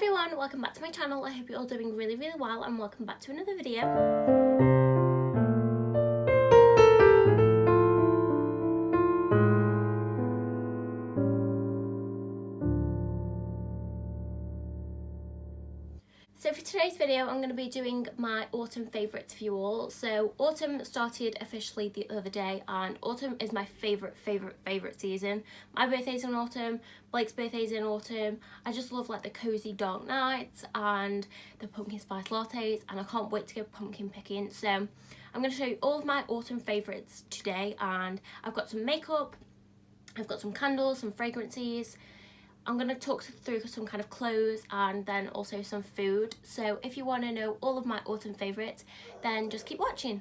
everyone, welcome back to my channel. I hope you're all doing really well and welcome back to another video. So for today's video, I'm going to be doing my autumn favourites for you all. So autumn started officially the other day and autumn is my favourite season. My birthday's in autumn, Blake's birthday's in autumn. I just love like the cosy dark nights and the pumpkin spice lattes, and I can't wait to go pumpkin picking. So I'm going to show you all of my autumn favourites today, and I've got some makeup, I've got some candles, some fragrances. I'm going to talk through some kind of clothes and then also some food. So if you want to know all of my autumn favourites, then just keep watching.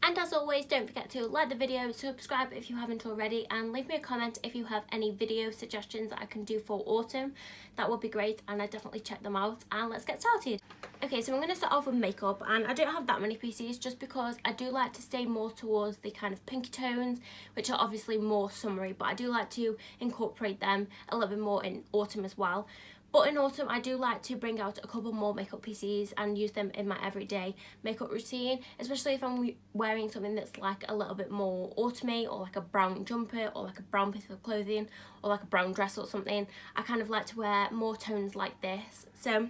And as always, don't forget to like the video, subscribe if you haven't already, and leave me a comment if you have any video suggestions that I can do for autumn. That would be great, and I definitely check them out. And let's get started. Okay, so I'm going to start off with makeup, and I don't have that many pieces just because I do like to stay more towards the kind of pinky tones, which are obviously more summery, but I do like to incorporate them a little bit more in autumn as well. But in autumn, I do like to bring out a couple more makeup pieces and use them in my everyday makeup routine, especially if I'm wearing something that's like a little bit more autumny, or like a brown jumper, or like a brown piece of clothing, or like a brown dress or something. I kind of like to wear more tones like this. So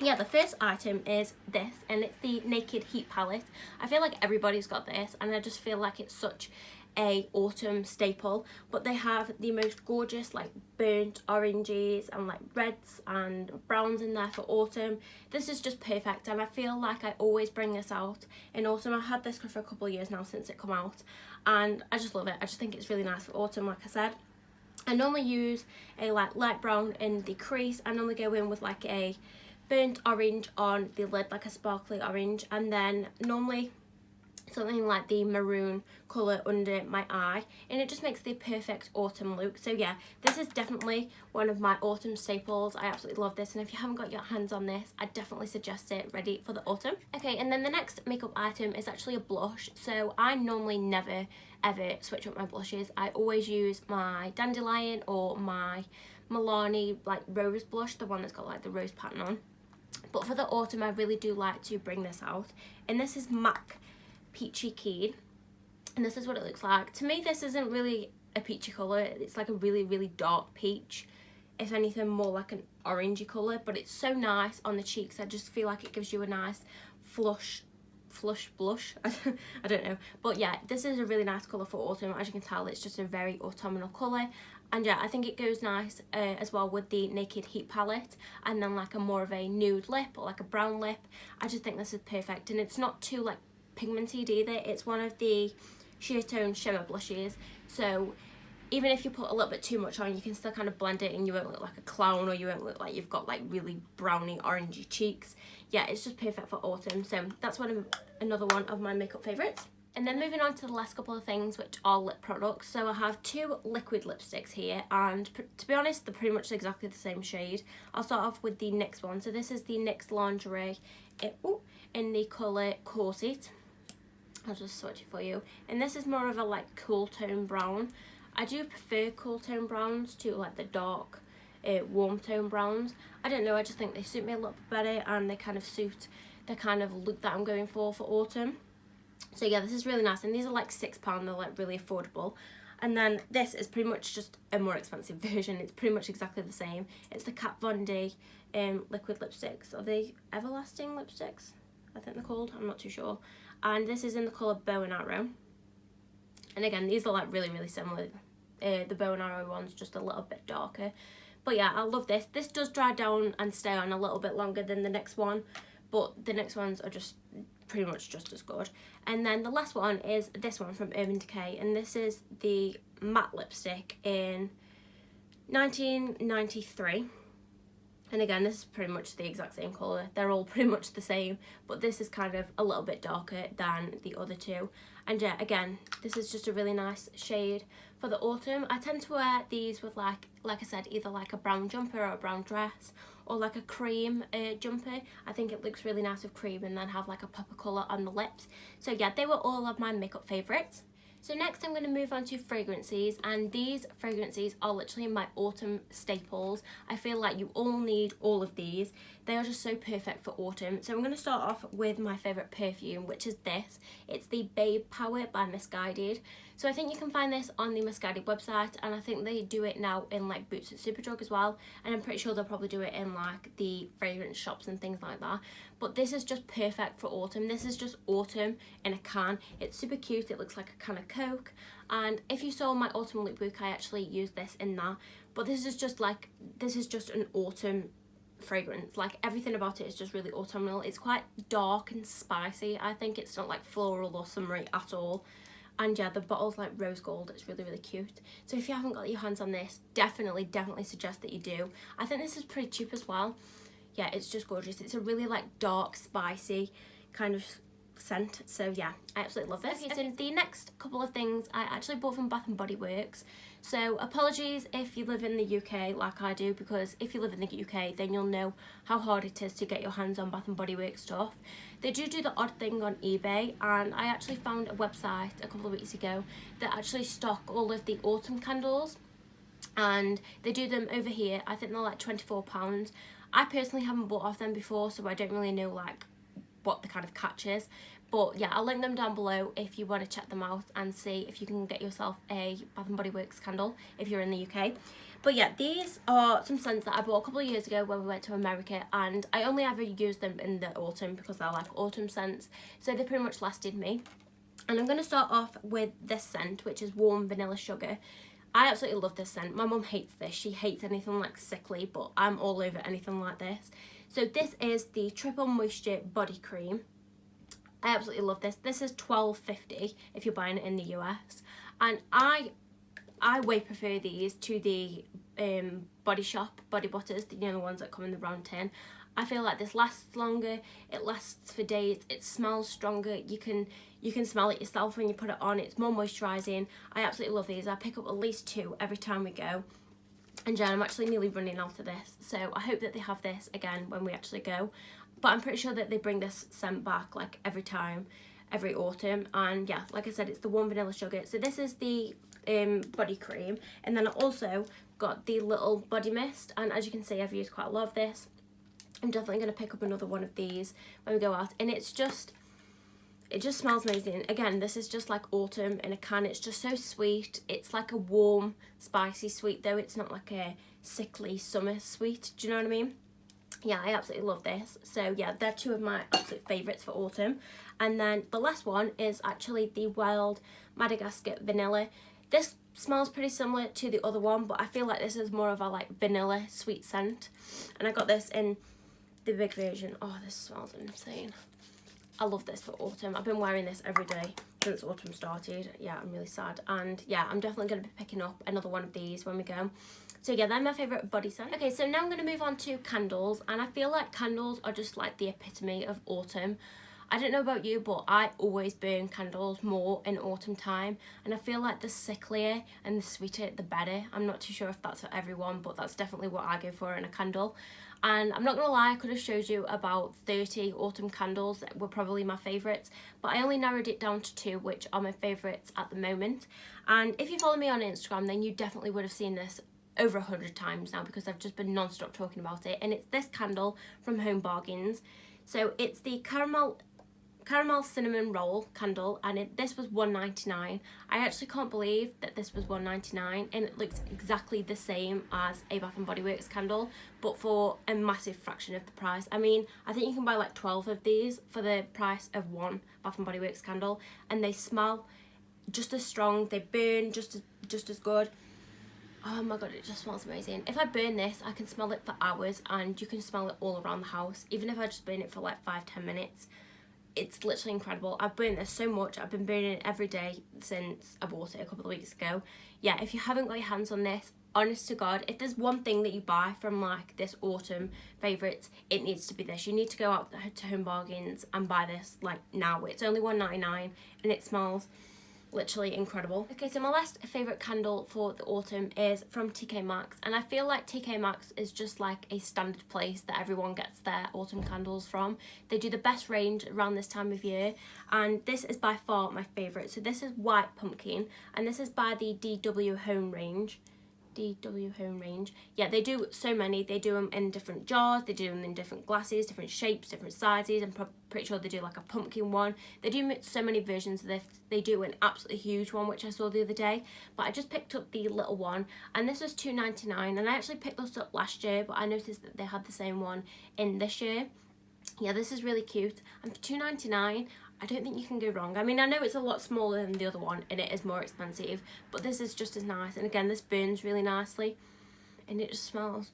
yeah, the first item is this, and it's the Naked Heat palette. I feel like everybody's got this, and I just feel like it's such a autumn staple. But they have the most gorgeous like burnt oranges and like reds and browns in there for autumn. This is just perfect, and I feel like I always bring this out in autumn. I've had this for a couple of years now since it come out, and I just love it. I just think it's really nice for autumn. Like I said, I normally use a like light brown in the crease. I normally go in with like a burnt orange on the lid, like a sparkly orange, and then normally something like the maroon colour under my eye, and it just makes the perfect autumn look. So yeah, this is definitely one of my autumn staples. I absolutely love this, and if you haven't got your hands on this, I definitely suggest it ready for the autumn. Okay, and then the next makeup item is actually a blush. So I normally never ever switch up my blushes. I always use my Dandelion or my Milani like rose blush, the one that's got like the rose pattern on. But for the autumn, I really do like to bring this out, and this is Maxx Peachy Keen, and this is what it looks like. To me, this isn't really a peachy colour. It's like a really dark peach, if anything more like an orangey colour, but it's so nice on the cheeks. I just feel like it gives you a nice flush blush. I don't know, but yeah, this is a really nice colour for autumn. As you can tell, it's just a very autumnal colour, and yeah, I think it goes nice as well with the Naked Heat palette, and then like a more of a nude lip or like a brown lip. I just think this is perfect, and it's not too like pigmented either. It's one of the sheer tone shimmer blushes, so even if you put a little bit too much on, you can still kind of blend it and you won't look like a clown, or you won't look like you've got like really browny orangey cheeks. Yeah, it's just perfect for autumn. So that's another one of my makeup favourites. And then moving on to the last couple of things, which are lip products. So I have two liquid lipsticks here, and to be honest, they're pretty much exactly the same shade. I'll start off with the NYX one. So this is the NYX Lingerie in the colour Corset. I'll just swatch it for you, and this is more of a like cool tone brown. I do prefer cool tone browns to like the dark warm tone browns. I don't know, I just think they suit me a little bit better, and they kind of suit the kind of look that I'm going for autumn. So yeah, this is really nice, and these are like £6. They're like really affordable. And then this is pretty much just a more expensive version. It's pretty much exactly the same. It's the Kat Von D liquid lipsticks. Are they everlasting lipsticks? I think they're called, I'm not too sure. And this is in the colour Bow and Arrow. And again, these are like really similar. The Bow and Arrow one's just a little bit darker. But yeah, I love this. This does dry down and stay on a little bit longer than the next one, but the next ones are just pretty much just as good. And then the last one is this one from Urban Decay, and this is the matte lipstick in 1993. And again, this is pretty much the exact same colour. They're all pretty much the same, but this is kind of a little bit darker than the other two. And yeah, again, this is just a really nice shade for the autumn. I tend to wear these with like I said, either like a brown jumper or a brown dress, or like a cream jumper. I think it looks really nice with cream, and then have like a pop of colour on the lips. So yeah, they were all of my makeup favourites. So next I'm going to move on to fragrances, and these fragrances are literally my autumn staples. I feel like you all need all of these. They are just so perfect for autumn. So I'm going to start off with my favourite perfume, which is this. It's the Babe Power by Missguided. So I think you can find this on the Missguided website, and I think they do it now in like Boots at Superdrug as well, and I'm pretty sure they'll probably do it in like the fragrance shops and things like that. But this is just perfect for autumn. This is just autumn in a can. It's super cute. It looks like a can of Coke, and if you saw my autumn lookbook, I actually used this in that. But this is just an autumn fragrance. Like, everything about it is just really autumnal. It's quite dark and spicy. I think it's not like floral or summery at all. And yeah, the bottle's like rose gold. It's really, really cute. So if you haven't got your hands on this, definitely suggest that you do. I think this is pretty cheap as well. Yeah, it's just gorgeous. It's a really like dark, spicy kind of scent. So yeah, I absolutely love this. Okay, so the next couple of things I actually bought from Bath and Body Works. So apologies if you live in the UK like I do, because if you live in the UK then you'll know how hard it is to get your hands on Bath and Body Works stuff. They do the odd thing on eBay, and I actually found a website a couple of weeks ago that actually stock all of the autumn candles, and they do them over here. I think they're like £24. I personally haven't bought off them before, so I don't really know like what the kind of catch is, but yeah, I'll link them down below if you want to check them out and see if you can get yourself a Bath and Body Works candle if you're in the UK. But yeah, these are some scents that I bought a couple of years ago when we went to America, and I only ever used them in the autumn because they're like autumn scents, so they pretty much lasted me. And I'm going to start off with this scent, which is Warm Vanilla Sugar. I absolutely love this scent. My mum hates this. She hates anything like sickly, but I'm all over anything like this. So this is the Triple Moisture Body Cream. I absolutely love this. This is $12.50 if you're buying it in the US. And I way prefer these to the Body Shop Body Butters, you know, the ones that come in the round tin. I feel like this lasts longer, it lasts for days, it smells stronger, you can smell it yourself when you put it on, it's more moisturising. I absolutely love these. I pick up at least 2 every time we go. And Jen, I'm actually nearly running out of this, so I hope that they have this again when we actually go. But I'm pretty sure that they bring this scent back like every time, every autumn. And yeah, like I said, it's the Warm Vanilla Sugar. So this is the body cream, and then I also got the little body mist, and as you can see, I've used quite a lot of this. I'm definitely going to pick up another one of these when we go out, and it just smells amazing. Again, this is just like autumn in a can. It's just so sweet. It's like a warm, spicy sweet, though it's not like a sickly summer sweet. Do you know what I mean? Yeah, I absolutely love this. So yeah, they're 2 of my absolute favourites for autumn. And then the last one is actually the Wild Madagascar Vanilla. This smells pretty similar to the other one, but I feel like this is more of a like vanilla sweet scent. And I got this in the big version. Oh, this smells insane. I love this for autumn. I've been wearing this every day since autumn started. Yeah, I'm really sad. And yeah, I'm definitely going to be picking up another one of these when we go. So yeah, they're my favourite body scent. Okay, so now I'm going to move on to candles. And I feel like candles are just like the epitome of autumn. I don't know about you, but I always burn candles more in autumn time. And I feel like the sicklier and the sweeter, the better. I'm not too sure if that's for everyone, but that's definitely what I go for in a candle. And I'm not going to lie, I could have showed you about 30 autumn candles that were probably my favourites, but I only narrowed it down to 2, which are my favourites at the moment. And if you follow me on Instagram, then you definitely would have seen this over 100 times now, because I've just been non-stop talking about it. And it's this candle from Home Bargains. So it's the caramel cinnamon roll candle, and this was $1.99. I actually can't believe that this was $1.99, and it looks exactly the same as a Bath and Body Works candle, but for a massive fraction of the price. I mean, I think you can buy like 12 of these for the price of one Bath and Body Works candle, and they smell just as strong, they burn just as good. Oh my god, it just smells amazing. If I burn this, I can smell it for hours, and you can smell it all around the house, even if I just burn it for like 5-10 minutes. It's literally incredible. I've burned this so much. I've been burning it every day since I bought it a couple of weeks ago. Yeah, if you haven't got your hands on this, honest to God, if there's one thing that you buy from like this autumn favourites, it needs to be this. You need to go out to Home Bargains and buy this like now. It's only $1.99 and it smells literally incredible. Okay, so my last favourite candle for the autumn is from TK Maxx, and I feel like TK Maxx is just like a standard place that everyone gets their autumn candles from. They do the best range around this time of year, and this is by far my favourite. So this is White Pumpkin, and this is by the DW Home range. Yeah, they do so many. They do them in different jars, they do them in different glasses, different shapes, different sizes. I'm pretty sure they do like a pumpkin one. They do so many versions of this. They do an absolutely huge one, which I saw the other day, but I just picked up the little one, and this was $2.99, and I actually picked this up last year, but I noticed that they had the same one in this year. Yeah, this is really cute, and for $2.99 I don't think you can go wrong. I mean, I know it's a lot smaller than the other one and it is more expensive, but this is just as nice. And again, this burns really nicely and it just smells,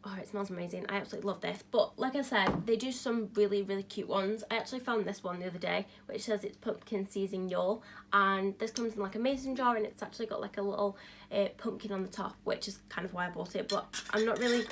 oh, it smells amazing. I absolutely love this. But like I said, they do some really, really cute ones. I actually found this one the other day, which says it's pumpkin season y'all, and this comes in like a mason jar, and it's actually got like a little pumpkin on the top, which is kind of why I bought it. But I'm not really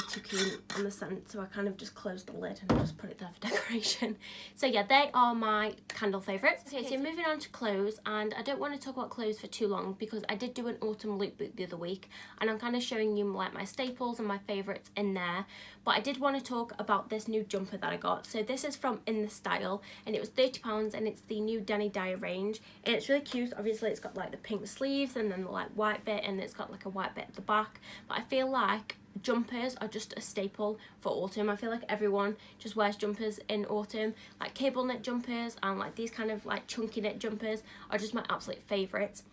too keen on the scent, so I kind of just closed the lid and just put it there for decoration. So yeah, they are my candle favourites. Okay, so moving on to clothes, and I don't want to talk about clothes for too long because I did do an autumn lookbook the other week, and I'm kind of showing you like my staples and my favourites in there. But I did want to talk about this new jumper that I got. So this is from In The Style, and it was £30, and it's the new Danny Dyer range, and it's really cute. Obviously it's got like the pink sleeves and then the like white bit, and it's got like a white bit at the back. But I feel like jumpers are just a staple for autumn. I feel like everyone just wears jumpers in autumn. Like cable knit jumpers and like these kind of like chunky knit jumpers are just my absolute favourites.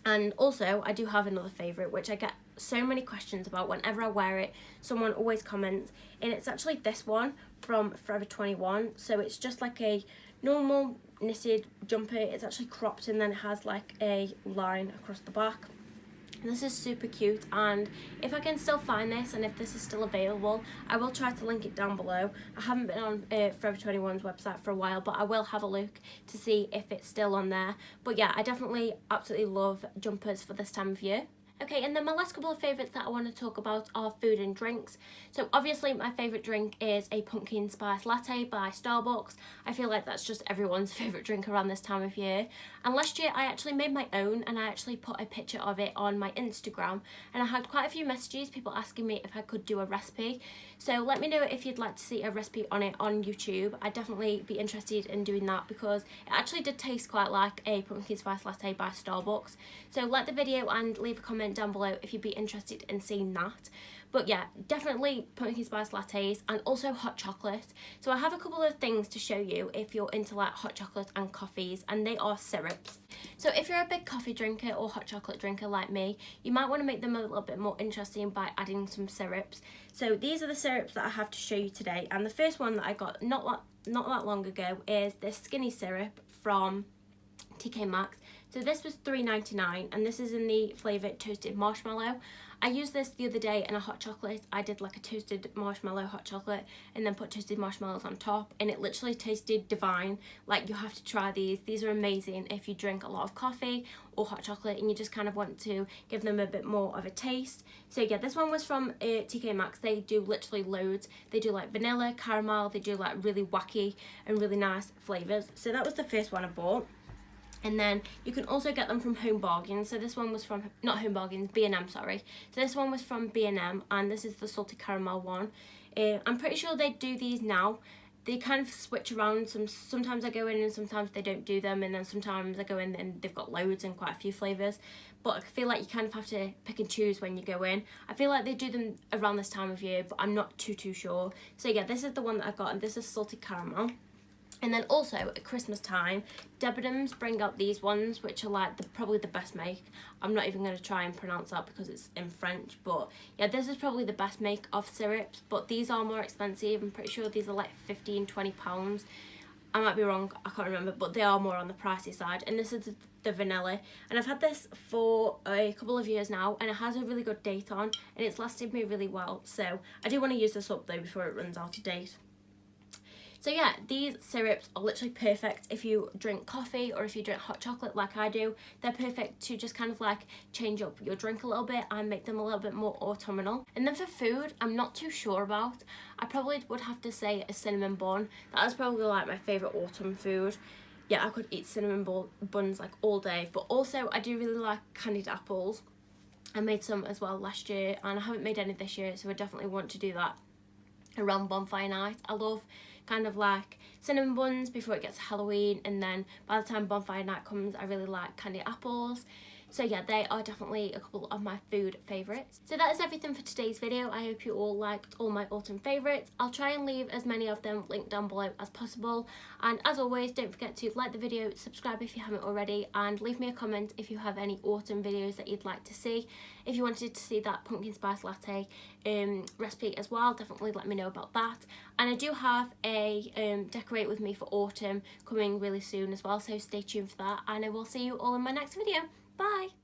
And also I do have another favourite which I get so many questions about whenever I wear it. Someone always comments, and it's actually this one from Forever 21. So it's just like a normal knitted jumper. It's actually cropped and then it has like a line across the back. This is super cute, and if I can still find this and if this is still available, I will try to link it down below. I haven't been on Forever 21's website for a while, but I will have a look to see if it's still on there. But yeah, I definitely absolutely love jumpers for this time of year. Okay, and then my last couple of favourites that I want to talk about are food and drinks. So obviously my favourite drink is a pumpkin spice latte by Starbucks. I feel like that's just everyone's favourite drink around this time of year. And last year I actually made my own, and I actually put a picture of it on my Instagram, and I had quite a few messages, people asking me if I could do a recipe. So let me know if you'd like to see a recipe on it on YouTube. I'd definitely be interested in doing that because it actually did taste quite like a pumpkin spice latte by Starbucks. So like the video and leave a comment down below if you'd be interested in seeing that. But yeah, definitely pumpkin spice lattes and also hot chocolate. So I have a couple of things to show you if you're into like hot chocolate and coffees, and they are syrups. So if you're a big coffee drinker or hot chocolate drinker like me, you might want to make them a little bit more interesting by adding some syrups. So these are the syrups that I have to show you today, and the first one that I got not that long ago is this skinny syrup from TK Maxx. So this was $3.99, and this is in the flavour toasted marshmallow. I used this the other day in a hot chocolate. I did like a toasted marshmallow hot chocolate and then put toasted marshmallows on top, and it literally tasted divine. Like, you have to try these. These are amazing if you drink a lot of coffee or hot chocolate and you just kind of want to give them a bit more of a taste. So yeah, this one was from TK Maxx. They do literally loads. They do like vanilla, caramel, they do like really wacky and really nice flavours. So that was the first one I bought. And then you can also get them from Home Bargains. So this one was from, not Home Bargains, B&M, sorry. So this one was from B&M, and this is the salted caramel one. I'm pretty sure they do these now. They kind of switch around. Sometimes I go in and sometimes they don't do them, and then sometimes I go in and they've got loads and quite a few flavours. But I feel like you kind of have to pick and choose when you go in. I feel like they do them around this time of year, but I'm not too sure. So yeah, this is the one that I got, and this is salted caramel. And then also at Christmas time, Debenhams bring out these ones, which are like probably the best make. I'm not even going to try and pronounce that because it's in French, but yeah, this is probably the best make of syrups, but these are more expensive. I'm pretty sure these are like £15–20. I might be wrong, I can't remember, but they are more on the pricey side. And this is the vanilla, and I've had this for a couple of years now, and it has a really good date on, and it's lasted me really well. So I do want to use this up though before it runs out of date. So yeah, these syrups are literally perfect if you drink coffee or if you drink hot chocolate like I do. They're perfect to just kind of like change up your drink a little bit and make them a little bit more autumnal. And then for food, I'm not too sure about. I probably would have to say a cinnamon bun. That is probably like my favourite autumn food. yeah, I could eat cinnamon buns like all day. But also I do really like candied apples. I made some as well last year, and I haven't made any this year, so I definitely want to do that around bonfire night. I love kind of like cinnamon buns before it gets to Halloween, and then by the time bonfire night comes I really like candied apples. So yeah, they are definitely a couple of my food favourites. So that is everything for today's video. I hope you all liked all my autumn favourites. I'll try and leave as many of them linked down below as possible. And as always, don't forget to like the video, subscribe if you haven't already, and leave me a comment if you have any autumn videos that you'd like to see. If you wanted to see that pumpkin spice latte recipe as well, definitely let me know about that. And I do have a decorate with me for autumn coming really soon as well, so stay tuned for that, and I will see you all in my next video. Bye!